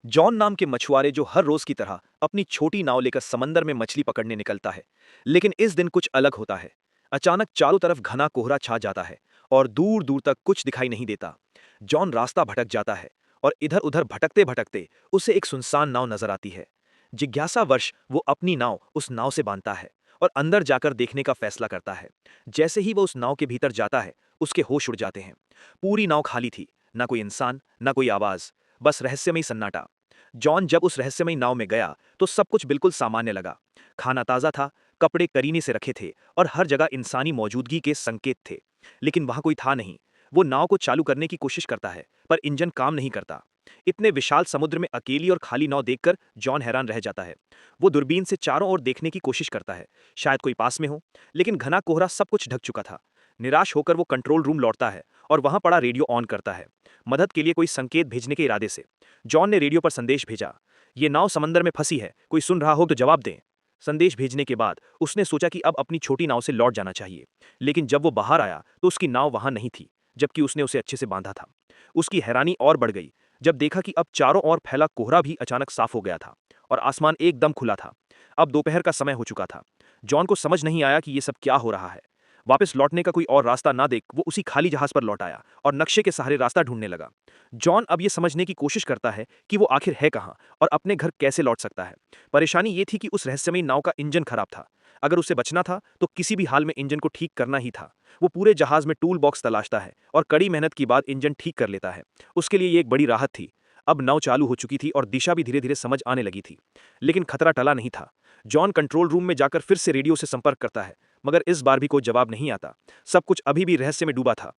John नाम के मछुआरे जो हर रोज की तरह अपनी छोटी नाव लेकर समंदर में मछली पकड़ने निकलता है। लेकिन इस दिन कुछ अलग होता है। अचानक चारों तरफ घना कोहरा छा जाता है और दूर दूर तक कुछ दिखाई नहीं देता। जॉन रास्ता भटक जाता है और इधर उधर भटकते भटकते उसे एक सुनसान नाव नजर आती है। जिज्ञासावश वो अपनी नाव उस नाव से बांधता है और अंदर जाकर देखने का फैसला करता है। जैसे ही वो उस नाव के भीतर जाता है, उसके होश उड़ जाते हैं। पूरी नाव खाली थी, ना कोई इंसान, ना कोई आवाज, बस रहस्यमयी सन्नाटा। जॉन जब उस रहस्यमयी नाव में गया तो सब कुछ बिल्कुल सामान्य लगा। खाना ताज़ा था, कपड़े करीने से रखे थे और हर जगह इंसानी मौजूदगी के संकेत थे। लेकिन वहां कोई था नहीं। वो नाव को चालू करने की कोशिश करता है, पर इंजन काम नहीं करता। इतने विशाल समुद्र में अकेली और खाली नाव देखकर जॉन हैरान रह जाता है। वो दूरबीन से चारों ओर देखने की कोशिश करता है, शायद कोई पास में हो, लेकिन घना कोहरा सब कुछ ढक चुका था। निराश होकर वो कंट्रोल रूम लौटता है और वहां पड़ा रेडियो ऑन करता है, मदद के लिए कोई संकेत भेजने के इरादे से। जॉन ने रेडियो पर संदेश भेजा, ये नाव समंदर में फंसी है, कोई सुन रहा हो तो जवाब दें। संदेश भेजने के बाद उसने सोचा कि अब अपनी छोटी नाव से लौट जाना चाहिए। लेकिन जब वो बाहर आया तो उसकी नाव वहां नहीं थी, जबकि उसने उसे अच्छे से बांधा था। उसकी हैरानी और बढ़ गई जब देखा कि अब चारों ओर फैला कोहरा भी अचानक साफ हो गया था और आसमान एकदम खुला था। अब दोपहर का समय हो चुका था। जॉन को समझ नहीं आया कि ये सब क्या हो रहा है। वापस लौटने का कोई और रास्ता ना देख वो उसी खाली जहाज पर लौट आया और नक्शे के सहारे रास्ता ढूंढने लगा। जॉन अब ये समझने की कोशिश करता है कि वो आखिर है कहाँ और अपने घर कैसे लौट सकता है। परेशानी ये थी कि उस रहस्यमयी नाव का इंजन खराब था। अगर उसे बचना था तो किसी भी हाल में इंजन को ठीक करना ही था। वो पूरे जहाज में टूल बॉक्स तलाशता है और कड़ी मेहनत के बाद इंजन ठीक कर लेता है। उसके लिए ये एक बड़ी राहत थी। अब नाव चालू हो चुकी थी और दिशा भी धीरे धीरे समझ आने लगी थी। लेकिन खतरा टला नहीं था। जॉन कंट्रोल रूम में जाकर फिर से रेडियो से संपर्क करता है, मगर इस बार भी कोई जवाब नहीं आता। सब कुछ अभी भी रहस्य में डूबा था।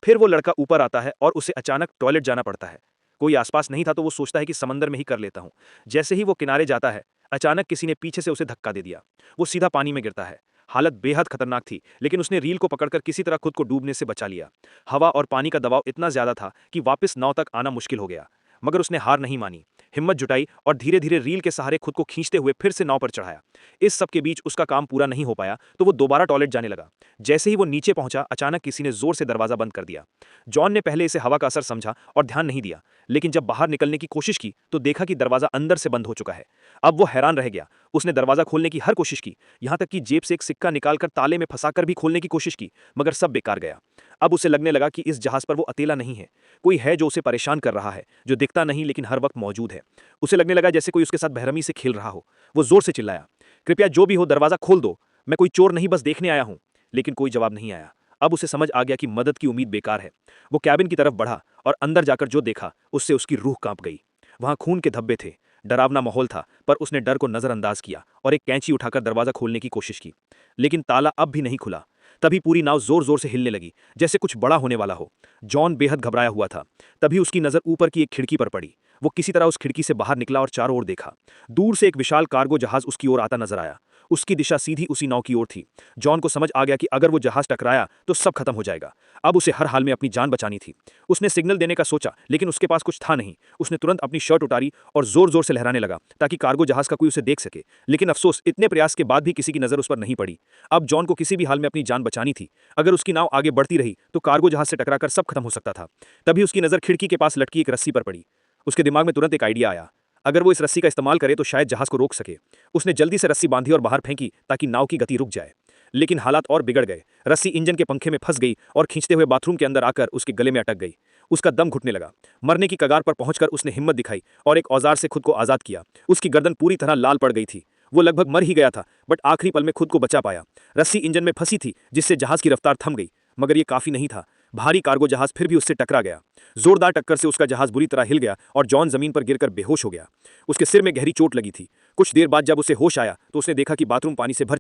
फिर वो लड़का ऊपर आता है और उसे अचानक टॉयलेट जाना पड़ता है। कोई आसपास नहीं था तो वो सोचता है कि समंदर में ही कर लेता हूँ। जैसे ही वो किनारे जाता है, अचानक किसी ने पीछे से उसे धक्का दे दिया। वो सीधा पानी में गिरता है। हालत बेहद खतरनाक थी, लेकिन उसने रील को पकड़कर किसी तरह खुद को डूबने से बचा लिया। हवा और पानी का दबाव इतना ज्यादा था कि वापस नाव तक आना मुश्किल हो गया। मगर उसने हार नहीं मानी, हिम्मत जुटाई और धीरे धीरे रील के सहारे खुद को खींचते हुए फिर से नाव पर चढ़ाया। इस सब के बीच उसका काम पूरा नहीं हो पाया तो वो दोबारा टॉयलेट जाने लगा। जैसे ही वो नीचे पहुंचा, अचानक किसी ने जोर से दरवाजा बंद कर दिया। जॉन ने पहले इसे हवा का असर समझा और ध्यान नहीं दिया, लेकिन जब बाहर निकलने की कोशिश की तो देखा कि दरवाजा अंदर से बंद हो चुका है। अब वो हैरान रह गया। उसने दरवाजा खोलने की हर कोशिश की, यहां तक कि जेब से एक सिक्का निकालकर ताले में फंसाकर भी खोलने की कोशिश की, मगर सब बेकार गया। अब उसे लगने लगा कि इस जहाज पर वो अकेला नहीं है। कोई है जो उसे परेशान कर रहा है, जो दिखता नहीं लेकिन हर वक्त मौजूद है। उसे लगने लगा जैसे कोई उसके साथ बेरहमी से खेल रहा हो। वो जोर से चिल्लाया, कृपया जो भी हो दरवाजा खोल दो, मैं कोई चोर नहीं, बस देखने आया हूं। लेकिन कोई जवाब नहीं आया। अब उसे समझ आ गया कि मदद की उम्मीद बेकार है। वो कैबिन की तरफ बढ़ा और अंदर जाकर जो देखा उससे उसकी रूह कांप गई। वहां खून के धब्बे थे, डरावना माहौल था, पर उसने डर को नजरअंदाज किया और एक कैंची उठाकर दरवाजा खोलने की कोशिश की। लेकिन ताला अब भी नहीं खुला। तभी पूरी नाव जोर जोर से हिलने लगी, जैसे कुछ बड़ा होने वाला हो। जॉन बेहद घबराया हुआ था। तभी उसकी नजर ऊपर की एक खिड़की पर पड़ी। वो किसी तरह उस खिड़की से बाहर निकला और चारों ओर देखा। दूर से एक विशाल कार्गो जहाज उसकी ओर आता नजर आया। उसकी दिशा सीधी उसी नाव की ओर थी। जॉन को समझ आ गया कि अगर वो जहाज टकराया तो सब खत्म हो जाएगा। अब उसे हर हाल में अपनी जान बचानी थी। उसने सिग्नल देने का सोचा, लेकिन उसके पास कुछ था नहीं। उसने तुरंत अपनी शर्ट उतारी और जोर जोर से लहराने लगा ताकि कार्गो जहाज का कोई उसे देख सके। लेकिन अफसोस, इतने प्रयास के बाद भी किसी की नजर उस पर नहीं पड़ी। अब जॉन को किसी भी हाल में अपनी जान बचानी थी। अगर उसकी नाव आगे बढ़ती रही तो कार्गो जहाज से टकराकर सब खत्म हो सकता था। तभी उसकी नजर खिड़की के पास लटकी एक रस्सी पर पड़ी। उसके दिमाग में तुरंत एक आइडिया आया। अगर वो इस रस्सी का इस्तेमाल करे तो शायद जहाज को रोक सके। उसने जल्दी से रस्सी बांधी और बाहर फेंकी ताकि नाव की गति रुक जाए। लेकिन हालात और बिगड़ गए। रस्सी इंजन के पंखे में फंस गई और खींचते हुए बाथरूम के अंदर आकर उसके गले में अटक गई। उसका दम घुटने लगा। मरने की कगार पर पहुंचकर उसने हिम्मत दिखाई और एक औजार से खुद को आजाद किया। उसकी गर्दन पूरी तरह लाल पड़ गई थी। वो लगभग मर ही गया था, बट आखिरी पल में खुद को बचा पाया। रस्सी इंजन में फंसी थी, जिससे जहाज की रफ्तार थम गई। मगर ये काफी नहीं था। भारी कार्गो जहाज फिर भी उससे टकरा गया। जोरदार टक्कर से उसका जहाज बुरी तरह हिल गया और जॉन जमीन पर गिरकर बेहोश हो गया। उसके सिर में गहरी चोट लगी थी। कुछ देर बाद जब उसे होश आया तो उसने देखा कि बाथरूम पानी से भर